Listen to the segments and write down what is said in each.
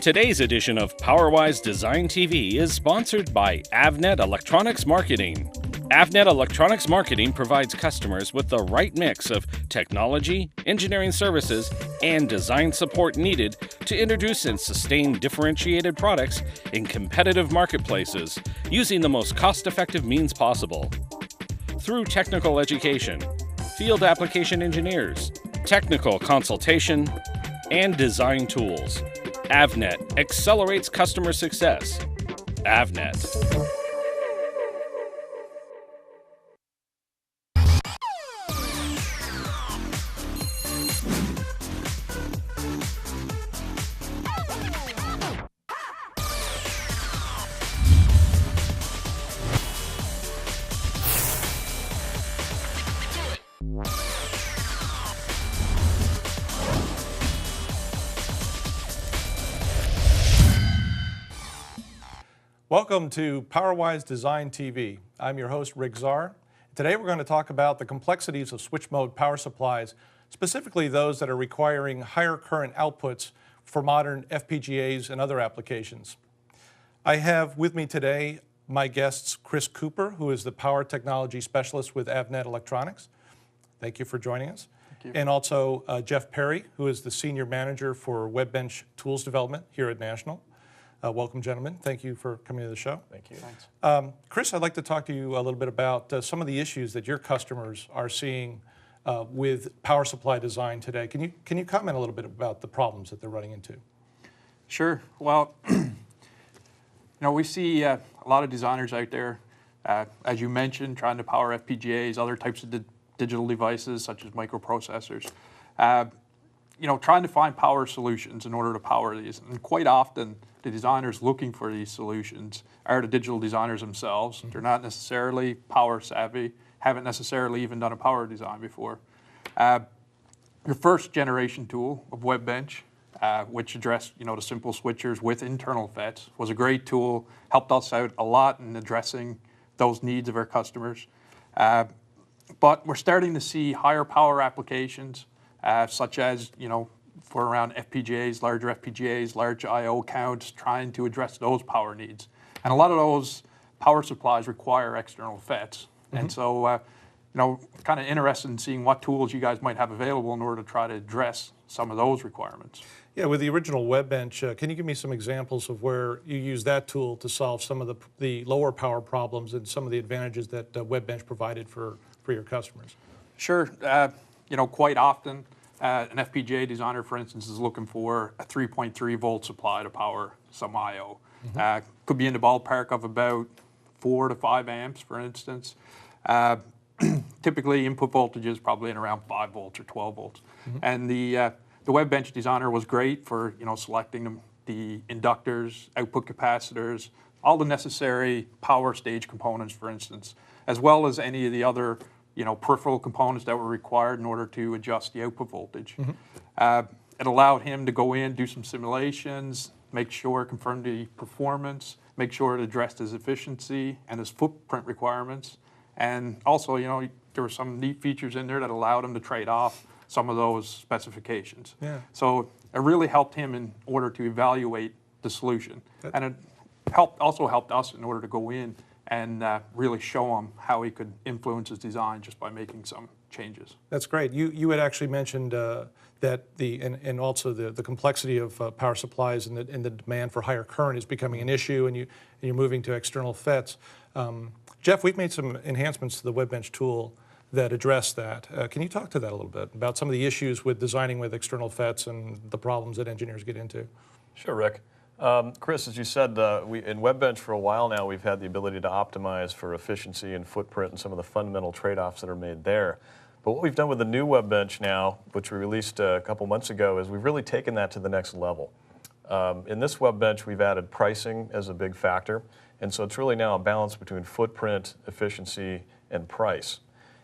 Today's edition of PowerWise Design TV is sponsored by Avnet Electronics Marketing. Avnet Electronics Marketing provides customers with the right mix of technology, engineering services, and design support needed to introduce and sustain differentiated products in competitive marketplaces using the most cost-effective means possible. Through technical education, field application engineers, technical consultation, and design tools, Avnet accelerates customer success. Avnet. Welcome to PowerWise Design TV. I'm your host, Rick Czar. Today we're going to talk about the complexities of switch mode power supplies, specifically those that are requiring higher current outputs for modern FPGAs and other applications. I have with me today my guests, Chris Cooper, who is the Power Technology Specialist with Avnet Electronics. Thank you for joining us. Thank you. And also Jeff Perry, who is the Senior Manager for WebBench Tools Development here at National. Welcome, gentlemen. Thank you for coming to the show. Thank you. Thanks. Chris, I'd like to talk to you a little bit about some of the issues that your customers are seeing with power supply design today. Can you comment a little bit about the problems that they're running into? Sure. Well, we see a lot of designers out there, as you mentioned, trying to power FPGAs, other types of digital devices such as microprocessors. Trying to find power solutions in order to power these. And quite often, the designers looking for these solutions are the digital designers themselves. Mm-hmm. They're not necessarily power savvy, haven't necessarily even done a power design before. Your first generation tool of WebBench, which addressed the simple switchers with internal FETs, was a great tool, helped us out a lot in addressing those needs of our customers. But we're starting to see higher power applications, such as, for around FPGAs, larger FPGAs, large I/O counts, trying to address those power needs. And a lot of those power supplies require external FETs. Mm-hmm. And so, kind of interested in seeing what tools you guys might have available in order to try to address some of those requirements. Yeah, with the original WebBench, can you give me some examples of where you use that tool to solve some of the lower power problems and some of the advantages that WebBench provided for your customers? Sure. Quite often, an FPGA designer, for instance, is looking for a 3.3 volt supply to power some I/O. Mm-hmm. Could be in the ballpark of about 4 to 5 amps, for instance. Typically, input voltage is probably in around 5 volts or 12 volts. Mm-hmm. And the WebBench designer was great for selecting the inductors, output capacitors, all the necessary power stage components, for instance, as well as any of the other peripheral components that were required in order to adjust the output voltage. Mm-hmm. It allowed him to go in, do some simulations, make sure, confirm the performance, make sure it addressed his efficiency and his footprint requirements. And also, there were some neat features in there that allowed him to trade off some of those specifications. Yeah. So it really helped him in order to evaluate the solution. And it also helped us in order to go in and really show him how he could influence his design just by making some changes. That's great. You had actually mentioned that and also the complexity of power supplies and the demand for higher current is becoming an issue, and you're moving to external FETs. Jeff, we've made some enhancements to the WebBench tool that address that. Can you talk to that a little bit about some of the issues with designing with external FETs and the problems that engineers get into? Sure, Rick. Chris, as you said, in WebBench for a while now, we've had the ability to optimize for efficiency and footprint and some of the fundamental trade-offs that are made there. But what we've done with the new WebBench now, which we released a couple months ago, is we've really taken that to the next level. In this WebBench, we've added pricing as a big factor, and so it's really now a balance between footprint, efficiency, and price.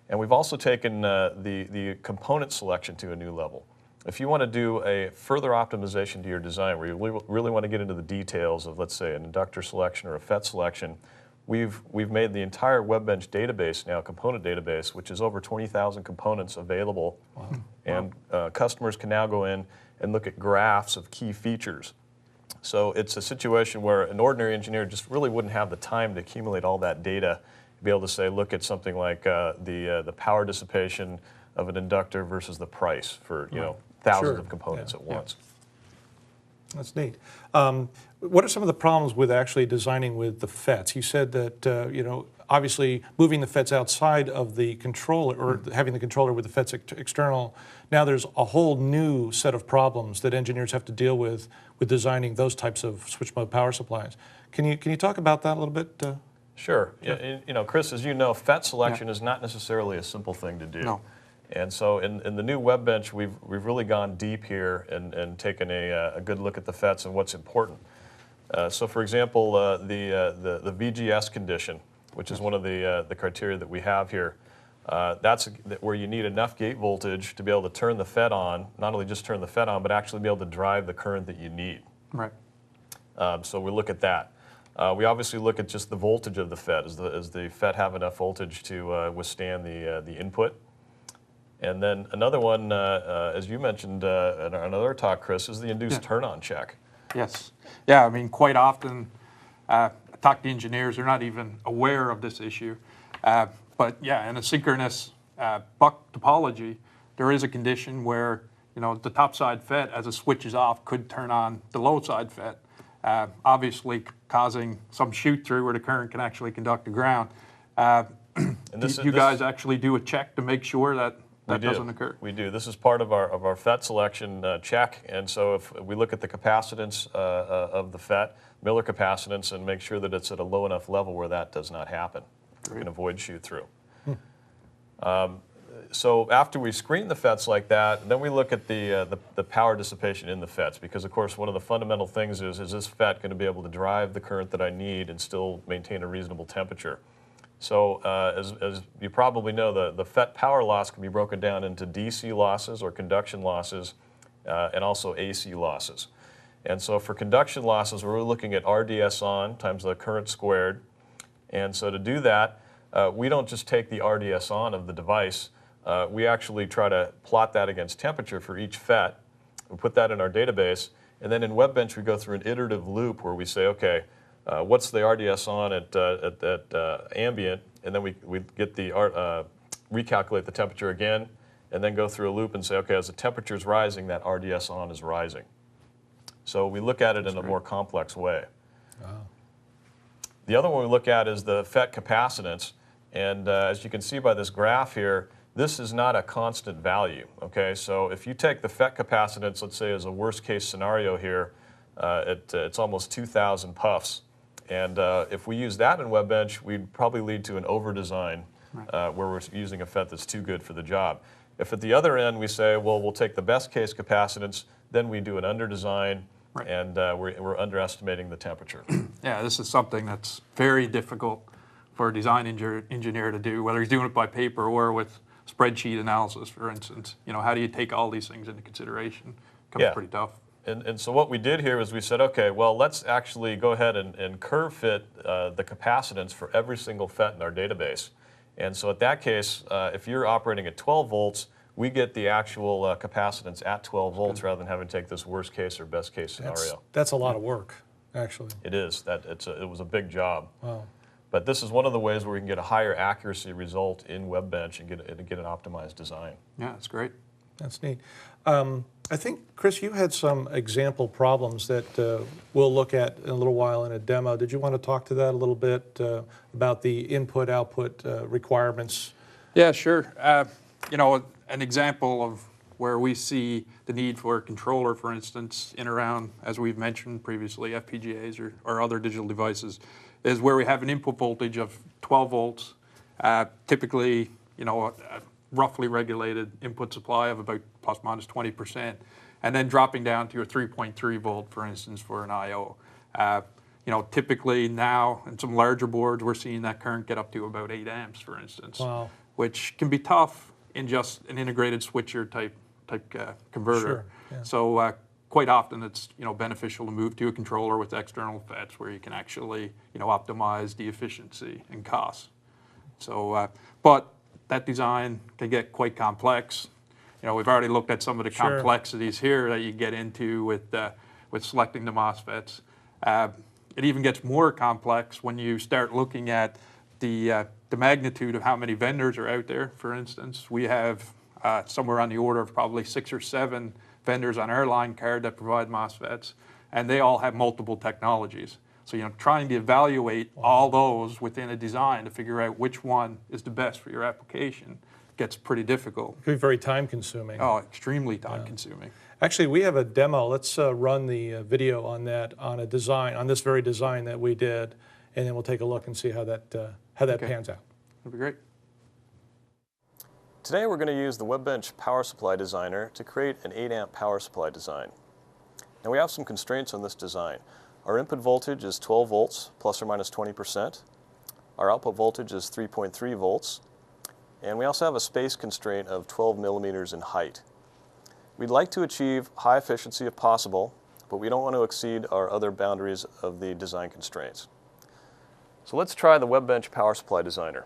And we've also taken the component selection to a new level. If you want to do a further optimization to your design, where you really want to get into the details of, let's say, an inductor selection or a FET selection, we've made the entire WebBench database now, component database, which is over 20,000 components available. Wow. And customers can now go in and look at graphs of key features So it's a situation where an ordinary engineer just really wouldn't have the time to accumulate all that data, to be able to say, look at something like the power dissipation of an inductor versus the price for thousands Sure. of components at once. That's neat. What are some of the problems with actually designing with the FETs? You said that obviously moving the FETs outside of the controller, or having the controller with the FETs external, now there's a whole new set of problems that engineers have to deal with designing those types of switch mode power supplies. Can you talk about that a little bit? Sure. Yeah, Chris, as you know, FET selection is not necessarily a simple thing to do. No. And so in the new web bench, we've really gone deep here and taken a good look at the FETs and what's important. So for example, the VGS condition, which is one of the criteria that we have here, that's where you need enough gate voltage to be able to turn the FET on, not only just turn the FET on, but actually be able to drive the current that you need. Right. So we look at that. We obviously look at just the voltage of the FET. Does the FET have enough voltage to withstand the input? And then another one, as you mentioned in another talk, Chris, is the induced turn-on check. Yes. Yeah, I mean, quite often, I talk to engineers, they're not even aware of this issue. But yeah, in a synchronous buck topology, there is a condition where, the top side FET, as it switches off, could turn on the low side FET, obviously causing some shoot through where the current can actually conduct to ground. You guys actually do a check to make sure that doesn't occur? We do. This is part of our FET selection check, and so if we look at the capacitance of the FET, Miller capacitance, and make sure that it's at a low enough level where that does not happen. Great. We can avoid shoot through. So after we screen the FETs like that, then we look at the power dissipation in the FETs, because of course one of the fundamental things is this FET going to be able to drive the current that I need and still maintain a reasonable temperature? So as you probably know, the FET power loss can be broken down into DC losses or conduction losses and also AC losses. And so for conduction losses, we're looking at RDS on times the current squared. And so to do that, we don't just take the RDS on of the device. We actually try to plot that against temperature for each FET. We put that in our database. And then in WebBench, we go through an iterative loop where we say, okay, what's the RDS on at ambient, and then we get recalculate the temperature again, and then go through a loop and say, okay, as the temperature is rising, that RDS on is rising. So we look at it in a more complex way. Wow. The other one we look at is the FET capacitance, and as you can see by this graph here, this is not a constant value. Okay, so if you take the FET capacitance, let's say as a worst case scenario here, it's almost 2,000 puffs. And if we use that in WebBench, we'd probably lead to an over-design where we're using a FET that's too good for the job. If at the other end we say, well, we'll take the best case capacitance, then we do an under-design, and we're underestimating the temperature. Yeah, this is something that's very difficult for a design engineer to do, whether he's doing it by paper or with spreadsheet analysis, for instance. How do you take all these things into consideration? It becomes pretty tough. And so what we did here is we said, okay, well, let's actually go ahead and curve fit the capacitance for every single FET in our database. And so at that case, if you're operating at 12 volts, we get the actual capacitance at 12 volts rather than having to take this worst case or best case scenario. That's a lot of work, actually. It is. It was a big job. Wow. But this is one of the ways where we can get a higher accuracy result in WebBench and get an optimized design. Yeah, that's great. That's neat. I think, Chris, you had some example problems that we'll look at in a little while in a demo. Did you want to talk to that a little bit about the input-output requirements? Yeah, sure. An example of where we see the need for a controller, for instance, in around, as we've mentioned previously, FPGAs or other digital devices, is where we have an input voltage of 12 volts, typically, a roughly regulated input supply of about plus minus 20%, and then dropping down to a 3.3 volt, for instance, for an I/O. Typically now in some larger boards, we're seeing that current get up to about 8 amps, for instance, wow, which can be tough in just an integrated switcher type converter. Sure, yeah. So quite often it's beneficial to move to a controller with external FETs where you can actually optimize the efficiency and costs. So, but that design can get quite complex. We've already looked at some of the complexities here that you get into with with selecting the MOSFETs. It even gets more complex when you start looking at the magnitude of how many vendors are out there. For instance, we have somewhere on the order of probably 6 or 7 vendors on our line card that provide MOSFETs, and they all have multiple technologies. So, trying to evaluate all those within a design to figure out which one is the best for your application gets pretty difficult. It can be very time consuming. Oh, extremely time consuming. Actually, we have a demo. Let's run the video on that, on a design, on this very design that we did, and then we'll take a look and see how that pans out. That'd be great. Today we're going to use the WebBench Power Supply Designer to create an 8 amp power supply design. Now we have some constraints on this design. Our input voltage is 12 volts, plus or minus 20%. Our output voltage is 3.3 volts. And we also have a space constraint of 12 millimeters in height. We'd like to achieve high efficiency if possible, but we don't want to exceed our other boundaries of the design constraints. So let's try the WebBench Power Supply Designer.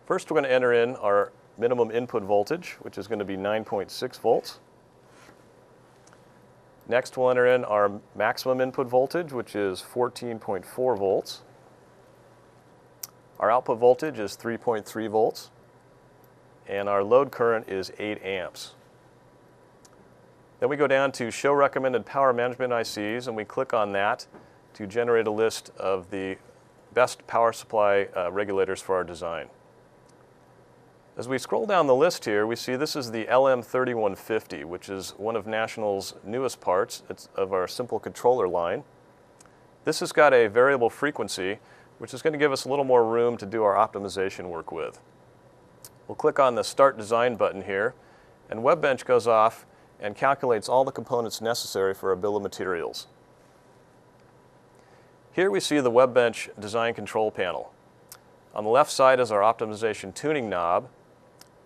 First, we're going to enter in our minimum input voltage, which is going to be 9.6 volts. Next, we'll enter in our maximum input voltage, which is 14.4 volts. Our output voltage is 3.3 volts. And our load current is 8 amps. Then we go down to Show Recommended Power Management ICs, and we click on that to generate a list of the best power supply regulators for our design. As we scroll down the list here, we see this is the LM3150, which is one of National's newest parts. It's of our simple controller line. This has got a variable frequency, which is going to give us a little more room to do our optimization work with. We'll click on the Start Design button here, and WebBench goes off and calculates all the components necessary for our bill of materials. Here we see the WebBench Design Control Panel. On the left side is our optimization tuning knob.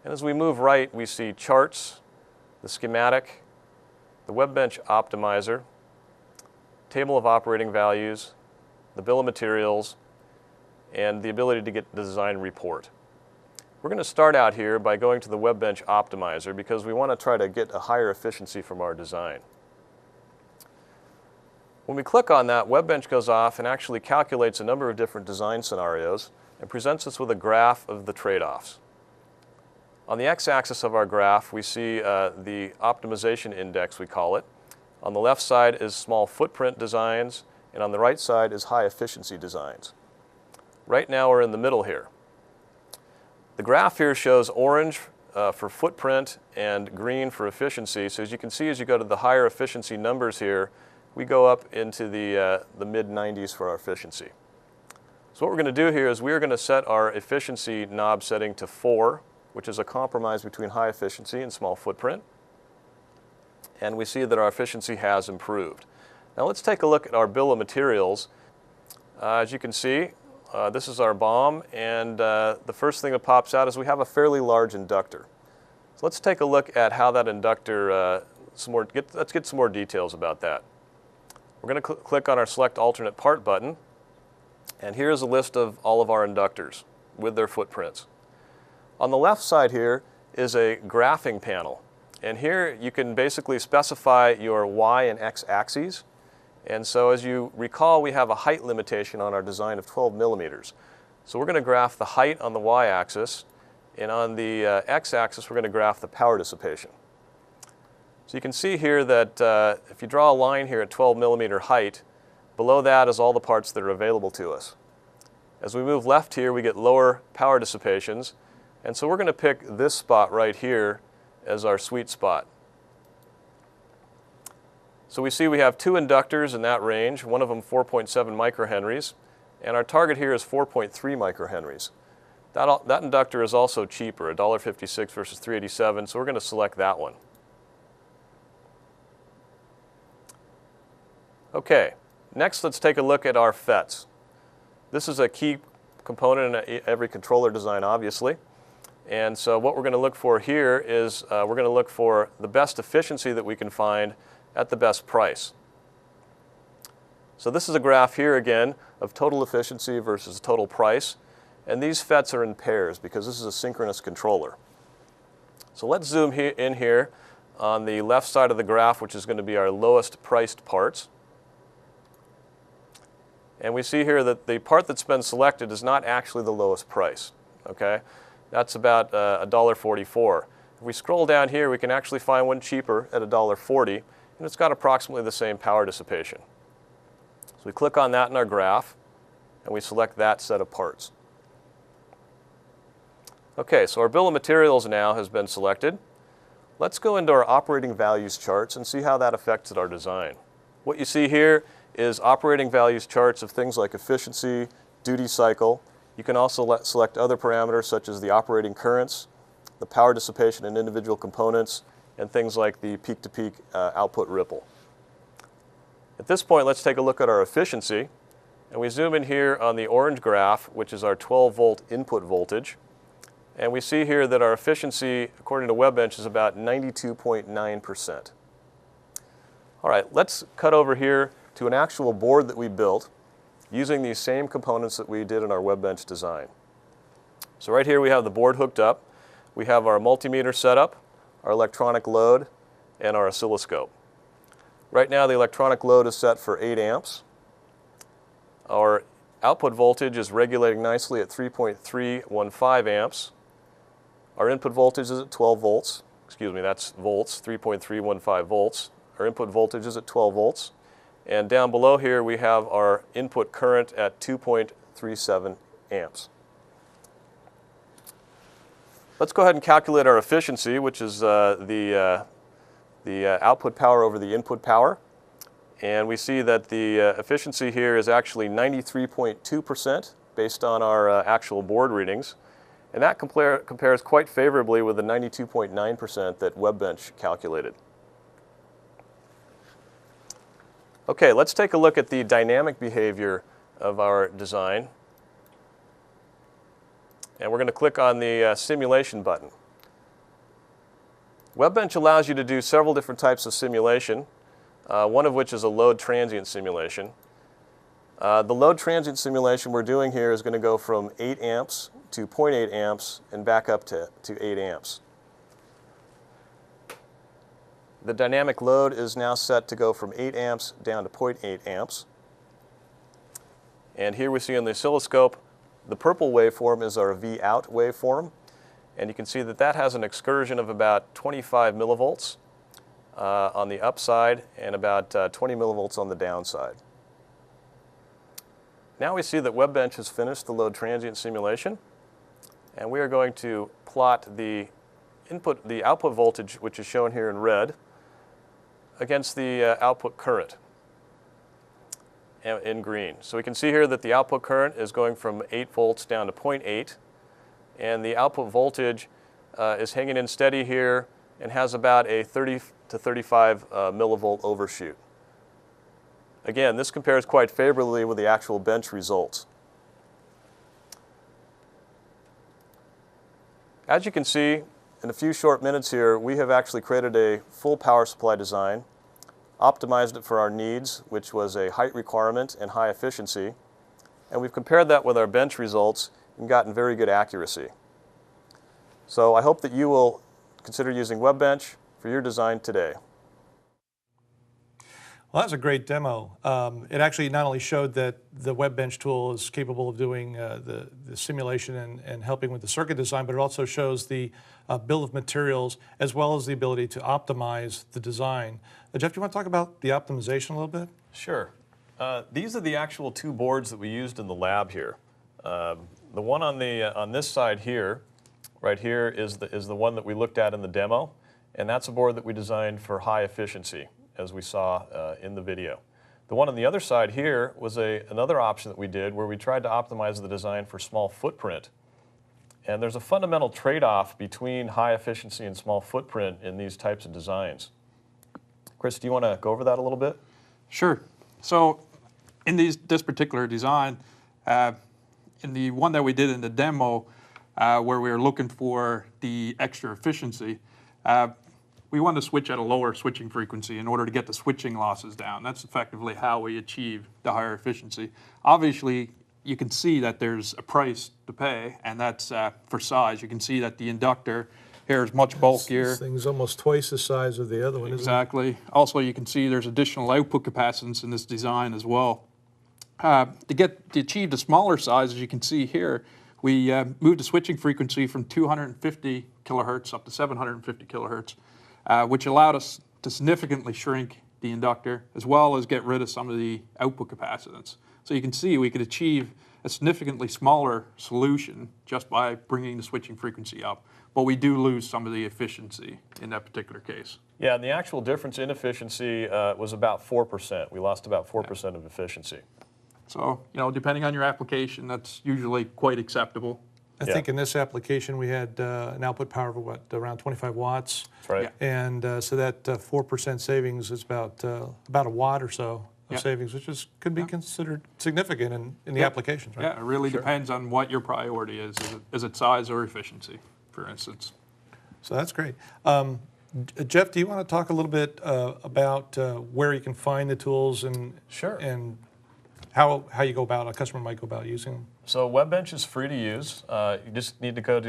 And as we move right, we see charts, the schematic, the WebBench optimizer, table of operating values, the bill of materials, and the ability to get the design report. We're going to start out here by going to the WebBench optimizer because we want to try to get a higher efficiency from our design. When we click on that, WebBench goes off and actually calculates a number of different design scenarios and presents us with a graph of the trade-offs. On the x-axis of our graph, we see the optimization index, we call it. On the left side is small footprint designs, and on the right side is high efficiency designs. Right now we're in the middle here. The graph here shows orange for footprint and green for efficiency. So as you can see, as you go to the higher efficiency numbers here, we go up into the mid-90s for our efficiency. So what we're going to do here is we're going to set our efficiency knob setting to 4, which is a compromise between high efficiency and small footprint. And we see that our efficiency has improved. Now let's take a look at our bill of materials. As you can see, this is our BOM, and the first thing that pops out is we have a fairly large inductor. So let's take a look at how that inductor, let's get some more details about that. We're going to click on our Select Alternate Part button, and here's a list of all of our inductors with their footprints. On the left side here is a graphing panel, and here you can basically specify your Y and X axes. And so as you recall, we have a height limitation on our design of 12 millimeters. So we're going to graph the height on the Y-axis, and on the X-axis we're going to graph the power dissipation. So you can see here that if you draw a line here at 12 millimeter height, below that is all the parts that are available to us. As we move left here, we get lower power dissipations, and so we're going to pick this spot right here as our sweet spot. So we see we have 2 inductors in that range, one of them 4.7 microhenries, and our target here is 4.3 microhenries. That inductor is also cheaper, $1.56 versus $3.87, so we're going to select that one. Okay, next let's take a look at our FETs. This is a key component in every controller design, obviously. And so what we're going to look for here is we're going to look for the best efficiency that we can find at the best price. So this is a graph here again of total efficiency versus total price. And these FETs are in pairs because this is a synchronous controller. So let's zoom in here on the left side of the graph, which is going to be our lowest priced parts. And we see here that the part that's been selected is not actually the lowest price. Okay? That's about $1.44. If we scroll down here, we can actually find one cheaper at $1.40, and it's got approximately the same power dissipation. So we click on that in our graph, and we select that set of parts. Okay, so our bill of materials now has been selected. Let's go into our operating values charts and see how that affects our design. What you see here is operating values charts of things like efficiency, duty cycle. You can also select other parameters such as the operating currents, the power dissipation in individual components, and things like the peak-to-peak output ripple. At this point, let's take a look at our efficiency. And we zoom in here on the orange graph, which is our 12-volt input voltage. And we see here that our efficiency, according to Webbench, is about 92.9%. All right, let's cut over here to an actual board that we built using these same components that we did in our Webbench design. So right here we have the board hooked up. We have our multimeter set up, our electronic load, and our oscilloscope. Right now the electronic load is set for 8 amps. Our output voltage is regulating nicely at 3.315 amps. Our input voltage is at 12 volts. Excuse me, that's volts, 3.315 volts. Our input voltage is at 12 volts. And down below here we have our input current at 2.37 amps. Let's go ahead and calculate our efficiency, which is the output power over the input power. And we see that the efficiency here is actually 93.2% based on our actual board readings. And that compares quite favorably with the 92.9% that Webbench calculated. Okay, let's take a look at the dynamic behavior of our design. And we're going to click on the simulation button. Webbench allows you to do several different types of simulation, one of which is a load transient simulation. The load transient simulation we're doing here is going to go from 8 amps to 0.8 amps and back up to 8 amps. The dynamic load is now set to go from 8 amps down to 0.8 amps. And here we see on the oscilloscope, the purple waveform is our V out waveform. And you can see that that has an excursion of about 25 millivolts on the upside and about 20 millivolts on the downside. Now we see that Webbench has finished the load transient simulation, and we are going to plot the output voltage, which is shown here in red, against the output current in green. So we can see here that the output current is going from 8 volts down to 0.8, and the output voltage is hanging in steady here and has about a 30 to 35 millivolt overshoot. Again, this compares quite favorably with the actual bench results. As you can see, in a few short minutes here, we have actually created a full power supply design, optimized it for our needs, which was a height requirement and high efficiency, and we've compared that with our bench results and gotten very good accuracy. So I hope that you will consider using Webbench for your design today. Well, that was a great demo. It actually not only showed that the Webbench tool is capable of doing the simulation and helping with the circuit design, but it also shows the bill of materials as well as the ability to optimize the design. Jeff, do you want to talk about the optimization a little bit? Sure. These are the actual 2 boards that we used in the lab here. The one on this side here, right here, is the one that we looked at in the demo, and that's a board that we designed for high efficiency, as we saw in the video. The one on the other side here was another option that we did where we tried to optimize the design for small footprint. And there's a fundamental trade-off between high efficiency and small footprint in these types of designs. Chris, do you want to go over that a little bit? Sure. So in this particular design, in the one that we did in the demo, where we were looking for the extra efficiency, we want to switch at a lower switching frequency in order to get the switching losses down. That's effectively how we achieve the higher efficiency. Obviously, you can see that there's a price to pay, and that's for size. You can see that the inductor Here is much bulkier. This thing's almost twice the size of the other one, isn't Exactly. Also, you can see there's additional output capacitance in this design as well. To achieve the smaller size, as you can see here, we moved the switching frequency from 250 kilohertz up to 750 kilohertz, which allowed us to significantly shrink the inductor as well as get rid of some of the output capacitance. So you can see we could achieve a significantly smaller solution just by bringing the switching frequency up. But we do lose some of the efficiency in that particular case. Yeah, and the actual difference in efficiency was about 4%. We lost about 4% of efficiency. So, you know, depending on your application, that's usually quite acceptable. I think in this application we had an output power of what, around 25 watts. That's right. Yeah. And so that 4% savings is about a watt or so of savings, which could be considered significant in the applications, right? Yeah, it really depends on what your priority is. Is it size or efficiency, for instance? So that's great. Jeff, do you want to talk a little bit about where you can find the tools and and how you go about, a customer might go about using them? So WebBench is free to use. You just need to go to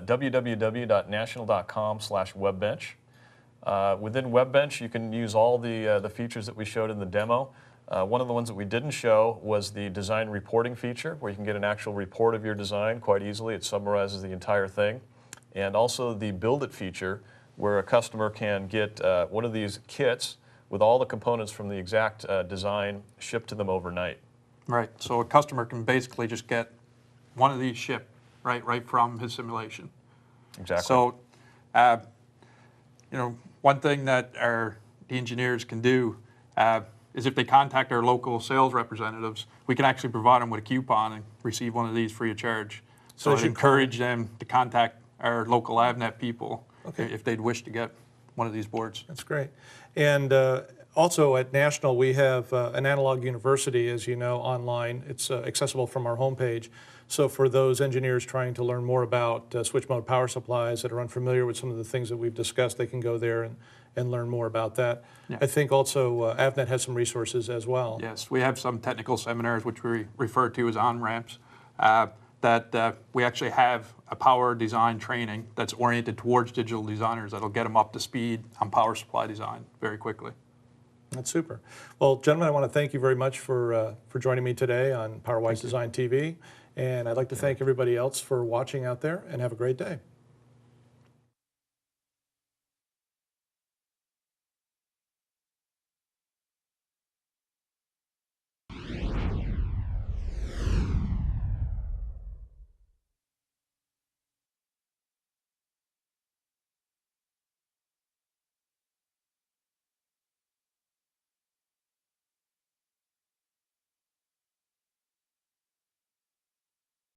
www.national.com/webbench. Within WebBench, you can use all the features that we showed in the demo. One of the ones that we didn't show was the design reporting feature, where you can get an actual report of your design quite easily. It summarizes the entire thing. And also the Build It feature, where a customer can get one of these kits with all the components from the exact design shipped to them overnight. Right, so a customer can basically just get one of these shipped right from his simulation. Exactly. So, you know, one thing that the engineers can do is if they contact our local sales representatives, we can actually provide them with a coupon and receive one of these free of charge. So I'd encourage them to contact our local Avnet people if they'd wish to get one of these boards. That's great. And also at National, we have an analog university, as you know, online. It's accessible from our homepage. So for those engineers trying to learn more about switch mode power supplies that are unfamiliar with some of the things that we've discussed, they can go there and learn more about that. Yeah. I think also Avnet has some resources as well. Yes, we have some technical seminars, which we refer to as on-ramps, that we actually have a power design training that's oriented towards digital designers that'll get them up to speed on power supply design very quickly. That's super. Well, gentlemen, I want to thank you very much for joining me today on PowerWise Design TV. And I'd like to thank everybody else for watching out there, and have a great day.